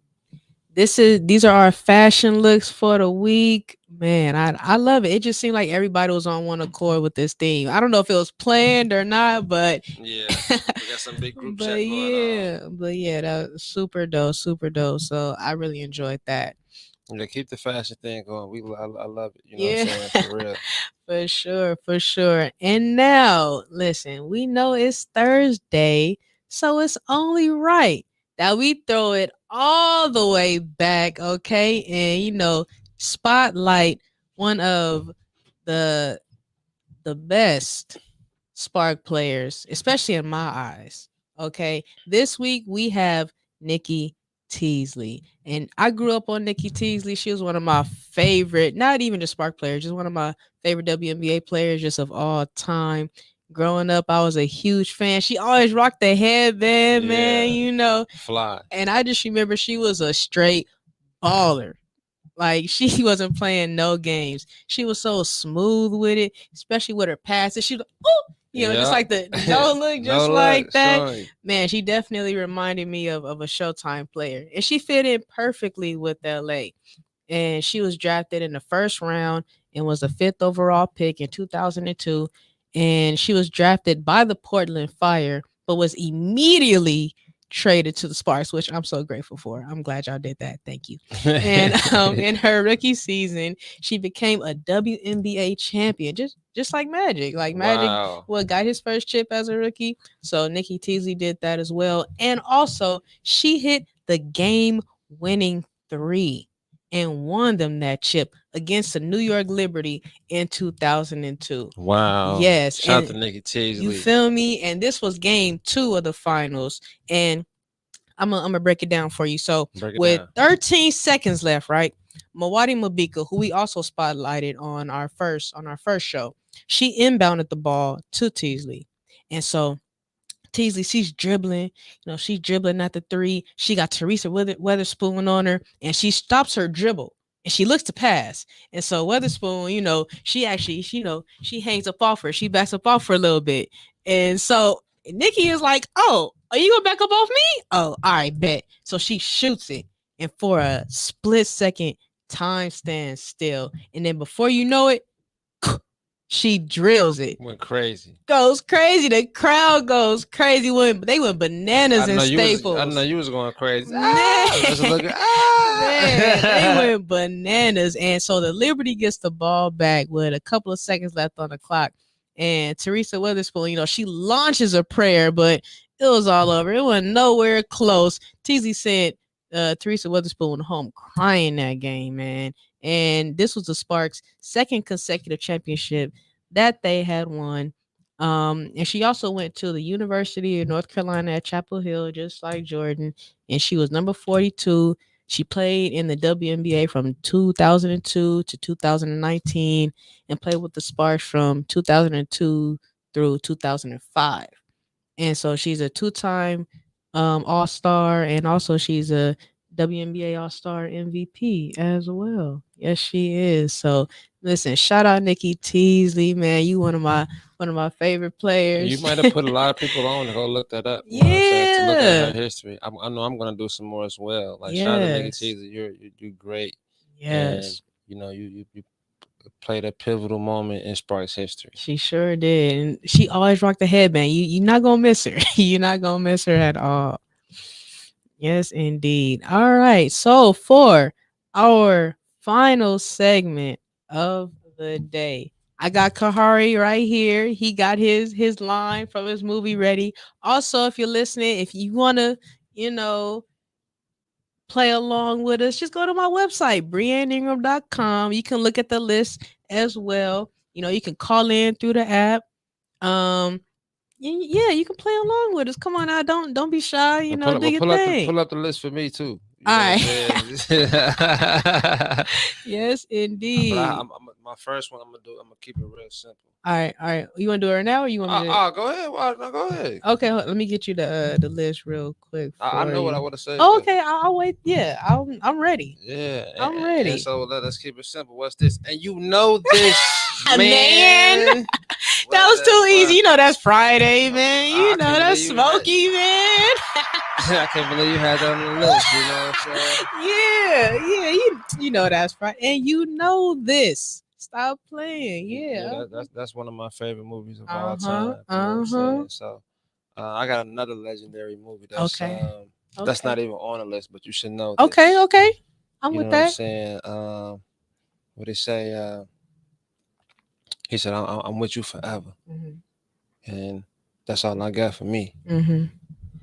these are our fashion looks for the week. Man, I love it. It just seemed like everybody was on one accord with this theme. I don't know if it was planned or not, but yeah, we got some big group chat going on. But yeah, that was super dope. So I really enjoyed that. Yeah, keep the fashion thing going. I love it. You know what I'm saying? For real. For sure. And now, listen, we know it's Thursday, so it's only right that we throw it all the way back, okay? And you know, spotlight one of the best Spark players, especially in my eyes. Okay, this week we have Nikki Teasley, and I grew up on Nikki Teasley. She was one of my favorite, not even just Spark players, just one of my favorite WNBA players just of all time. Growing up, I was a huge fan. She always rocked the headband, man, you know. Fly. And I just remember she was a straight baller. Like she wasn't playing no games. She was so smooth with it, especially with her passes. She was like, oh, you know, just like the no look, just like that. Sorry. Man, she definitely reminded me of a Showtime player. And she fit in perfectly with LA. And she was drafted in the first round and was the 5th overall pick in 2002. And she was drafted by the Portland Fire, but was immediately traded to the Sparks, which I'm so grateful for. I'm glad y'all did that. Thank you. And in her rookie season, she became a WNBA champion, just like Magic. Like Magic, got his first chip as a rookie. So Nikki Teasley did that as well. And also, she hit the game-winning 3 and won them that chip against the New York Liberty in 2002. Wow. Yes. Shout out and to Nneka Teasley. you feel me? And this was game 2 of the finals. And I'm gonna break it down for you. So with 13 seconds left, right? Mawadi Mabika, who we also spotlighted on our first show, she inbounded the ball to Teasley. And so Teasley, she's dribbling, she's dribbling at the 3. She got Teresa Weatherspoon on her, and she stops her dribble and she looks to pass. And so Weatherspoon, she actually, she hangs up off her. She backs up off her a little bit. And so Nikki is like, oh, are you gonna back up off me? Oh, all right, bet. So she shoots it, and for a split second, time stands still. And then before you know it, she drills it. Went crazy. Goes crazy. The crowd goes crazy. They went bananas in Staples. I know you was going crazy. Man, they went bananas. And so the Liberty gets the ball back with a couple of seconds left on the clock. And Teresa Weatherspoon, she launches a prayer, but it was all over. It wasn't nowhere close. Teasley sent Teresa Weatherspoon home crying that game, man. And this was the Sparks' second consecutive championship that they had won. And she also went to the University of North Carolina at Chapel Hill, just like Jordan. And she was number 42. She played in the WNBA from 2002 to 2019 and played with the Sparks from 2002 through 2005. And so she's a 2-time All-Star, and also she's a WNBA All-Star MVP as well. Yes, she is. So listen, shout out Nneka Teasley, man. You one of my favorite players. You might have put a lot of people on to go look that up. Yeah, to look at her history. I know I'm gonna do some more as well. Like shout out to Nneka Teasley. You do great. Yes. And, you played a pivotal moment in Sparks history. She sure did. And she always rocked the headband. You're not gonna miss her. You're not gonna miss her at all. Yes, indeed. All right. So for our final segment of the day, I got Khari right here. He got his line from his movie ready. Also, if you're listening, if you want to, play along with us, just go to my website, brianneingram.com. You can look at the list as well. You can call in through the app. Yeah, you can play along with us. Come on now, don't be shy. Do your thing. Pull up the list for me too. All right. Yes, indeed. My first one, I'm gonna keep it real simple. All right. You want to do it now, or you want me to? Go ahead. No, go ahead. Okay, let me get you the list real quick. I know what I want to say. Oh, okay, I'll wait. Yeah, I'm ready. Yeah, I'm ready. And so let's keep it simple. What's this? And this, man. That was too easy. That's Friday, man. That's Smokey, man. I can't believe you had that on the list. You know what I'm saying? Yeah. That's Friday, and this. Stop playing. Yeah. That's one of my favorite movies of all time. So I got another legendary movie that's that's not even on the list, but you should know this. Okay. I'm with that. What I'm saying? What they say? He said, I'm with you forever. Mm-hmm. And that's all I got for me. Mm-hmm.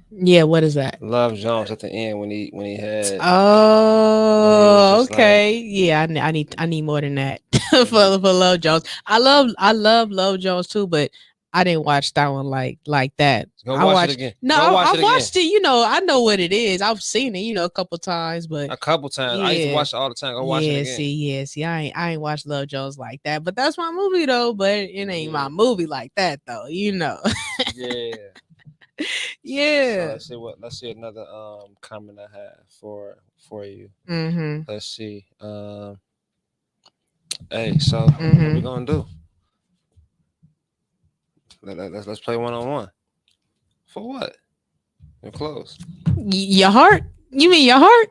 Yeah, what is that? Love Jones at the end when he had. Oh, okay. Yeah, I need more than that for Love Jones. I love Love Jones too, but I didn't watch that one like that. Go watch it again. No, I watched it. I know what it is. I've seen it, a couple times, but a couple times. Yeah. I used to watch it all the time. Go watch it again. See. I ain't watched Love Jones like that, but that's my movie though. But it ain't my movie like that though. Yeah. Yeah. So let's see another comment I have for you. Mm-hmm. Let's see. Hey, so what we gonna do? Let's play one-on-one. For what? You're close. Your heart? You mean your heart?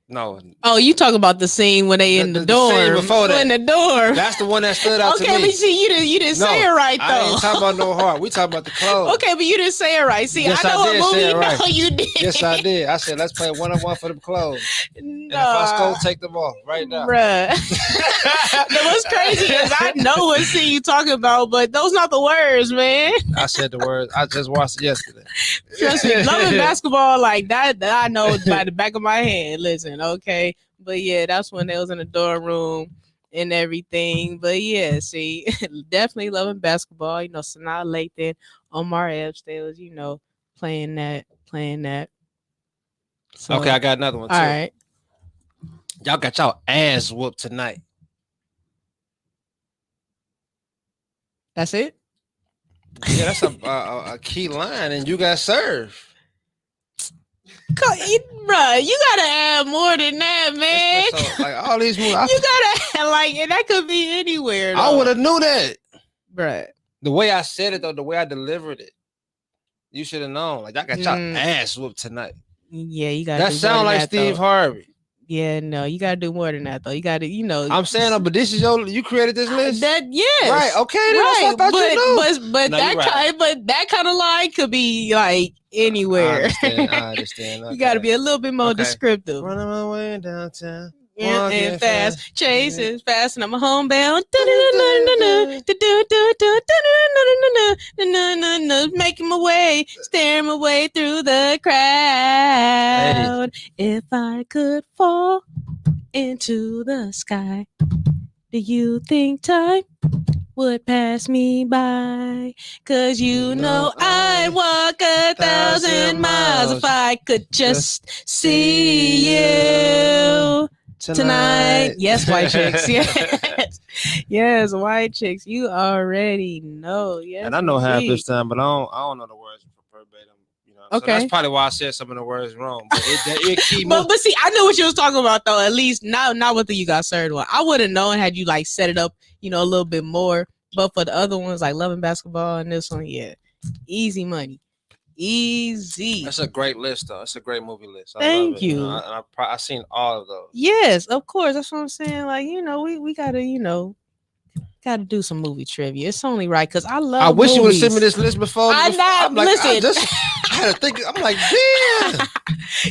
No. Oh, you talking about the scene when they in the dorm? Before that. In the dorm. That's the one that stood out to me. Okay, but see, you didn't say it right though. I ain't talking about no heart. We talking about the clothes. Okay, but you didn't say it right. See, yes, I know what movie you know you did. Yes, I did. I said let's play one-on-one for them clothes. No. And if I score, take them off right now. Bruh. What's crazy is I know what scene you talking about, but those not the words, man. I said the words. I just watched it yesterday. Trust me, loving basketball like that I know by the back of my hand. Listen, listen, okay. But yeah, that's when they was in the dorm room and everything. But yeah, see, definitely loving basketball. You know, Sanaa Lathan, Omar Epps, they was, playing that. So, Okay, I got another one too. all right. Y'all got y'all ass whooped tonight. That's it? Yeah, that's a key line, and you got served. Bruh, you gotta add more than that, man. So, like all these moves, You gotta add, like, and that could be anywhere. Though. I would have knew that, bruh. The way I said it, though, the way I delivered it, you should have known. Like, I got y'all ass whooped tonight. Yeah, you got. That sound like Steve Harvey. Yeah, no, you gotta do more than that though. You gotta, I'm saying, but this is you created this list. Yes, right? Okay, right. That's what I thought you knew. But No, that kind of line could be like anywhere. I understand. Okay. You gotta be a little bit more descriptive. Running my way downtown. And fast, chasing fast, and I'm homebound. Making my way, staring my way through the crowd. If I could fall into the sky, do you think time would pass me by? 'Cause I'd walk 1,000 miles if I could just see you. Tonight. Yes, white chicks. Yes, white chicks. You already know. Yes, and I know half this time, but I don't know the words verbatim. Okay, so that's probably why I said some of the words wrong. But it keep but see, I knew what you was talking about though. At least not with the you got served one. I would have known had you like set it up, a little bit more. But for the other ones, like loving basketball and this one, yeah, easy money. Easy. That's a great list, though. It's a great movie list. Thank you. I've seen all of those. Yes, of course. That's what I'm saying. Like, we gotta do some movie trivia. It's only right because I love. I wish movies. You would have sent me this list before. Listen. I had to think. I'm like, damn.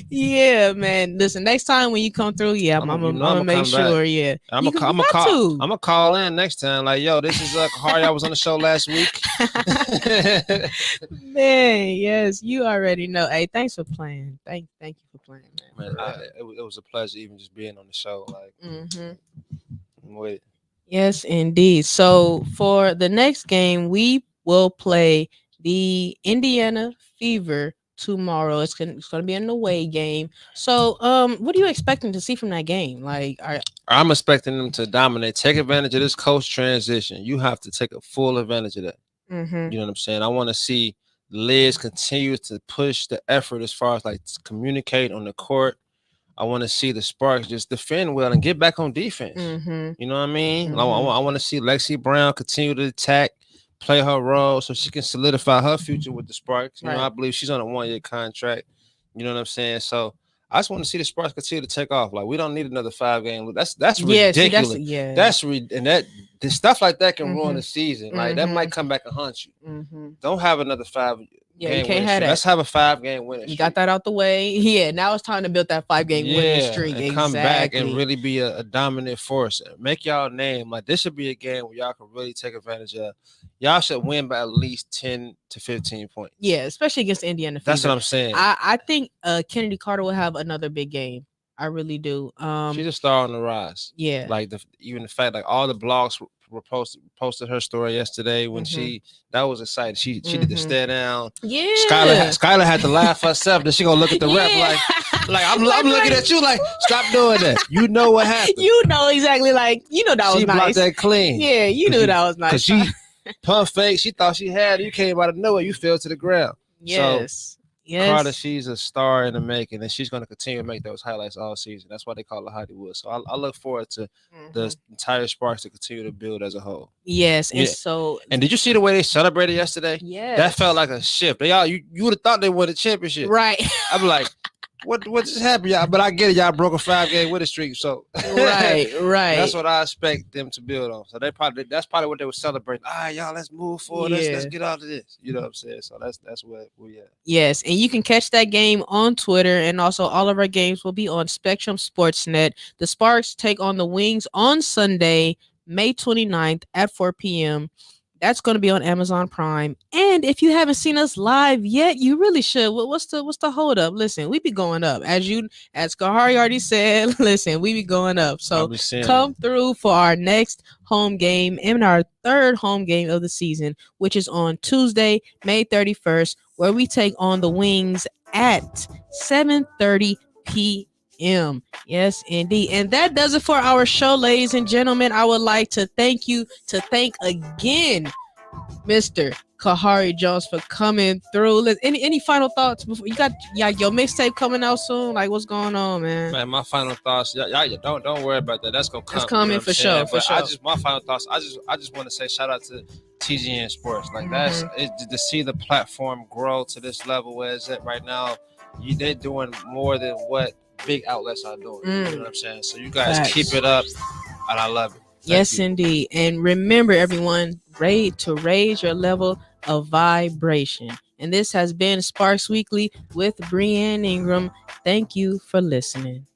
Yeah, man. Listen, next time when you come through, I'm gonna make sure. Back. Yeah, I'm gonna call in next time. Like, yo, this is Khari. I was on the show last week. Man, yes, you already know. Hey, thanks for playing. Thank you for playing, man. It was a pleasure even just being on the show. Like, I'm with it. Yes, indeed. So for the next game, we will play the Indiana Fever tomorrow. It's gonna be an away game. So, what are you expecting to see from that game? Like, I'm expecting them to dominate, take advantage of this coach transition. You have to take a full advantage of that. Mm-hmm. You know what I'm saying? I want to see Liz continue to push the effort as far as like communicate on the court. I want to see the Sparks just defend well and get back on defense. Mm-hmm. You know what I mean? Mm-hmm. I want to see Lexi Brown continue to attack, play her role so she can solidify her future with the Sparks. You know, I believe she's on a 1-year contract. You know what I'm saying? So I just want to see the Sparks continue to take off. Like, we don't need another 5-game. That's ridiculous. And that the stuff like that can ruin the season. Like, that might come back and haunt you. Mm-hmm. Don't have another 5-game. Yeah, you can't have that. Let's have a 5-game winning streak. You got that out the way. Yeah, now it's time to build that 5-game winning streak. And come back and really be a dominant force. Make y'all name. Like, this should be a game where y'all can really take advantage of. Y'all should win by at least 10 to 15 points. Yeah, especially against Indiana Fever. That's what I'm saying. I think Kennedy Carter will have another big game. I really do. She's a star on the rise. Yeah. Like even the fact, like all the blogs were posted her story yesterday when that was exciting. She did the stare down. Yeah. Skylar had to laugh herself. Then she gonna look at the rep like I'm looking at you like, stop doing that. You know what happened. You know exactly, like, that was nice. She blocked that clean. Yeah, you knew that was nice. Because she pump fake, she thought she had it. You came out of nowhere, you fell to the ground. Yes. Yes. Carter, she's a star in the making, and she's going to continue to make those highlights all season. That's why they call her Hollywood. So I look forward to the entire Sparks to continue to build as a whole. Yes, and did you see the way they celebrated yesterday? Yes, that felt like a shift. You would have thought they won the championship, right? I'm like, what just happened, y'all? But I get it, y'all broke a 5-game winning streak, so right. That's what I expect them to build on. So that's probably what they were celebrating. All right, y'all, let's move forward. Let's get out of this. You know what I'm saying? So that's where we at. Yes, and you can catch that game on Twitter, and also all of our games will be on Spectrum Sportsnet. The Sparks take on the Wings on Sunday, May 29th at 4 p.m. That's going to be on Amazon Prime. And if you haven't seen us live yet, you really should. What's the hold up? Listen, we be going up. As Khari already said, listen, we be going up. So come through for our next home game and our third home game of the season, which is on Tuesday, May 31st, where we take on the Wings at 7:30 p.m. Yes, indeed. And that does it for our show, ladies and gentlemen. I would like to thank again Mr. Khari Jones for coming through. Any final thoughts before you got your mixtape coming out soon? Like, what's going on, man? Man, my final thoughts. Y'all don't worry about that. That's gonna come. It's coming for sure. For sure. My final thoughts. I just want to say shout out to TGN Sports. Like to see the platform grow to this level where it's at right now. They're doing more than what big outlets are doing. You know what I'm saying? So you guys keep it up, and I love it. Yes, indeed. And remember, everyone, to raise your level of vibration. And this has been Sparks Weekly with Brianne Ingram. Thank you for listening.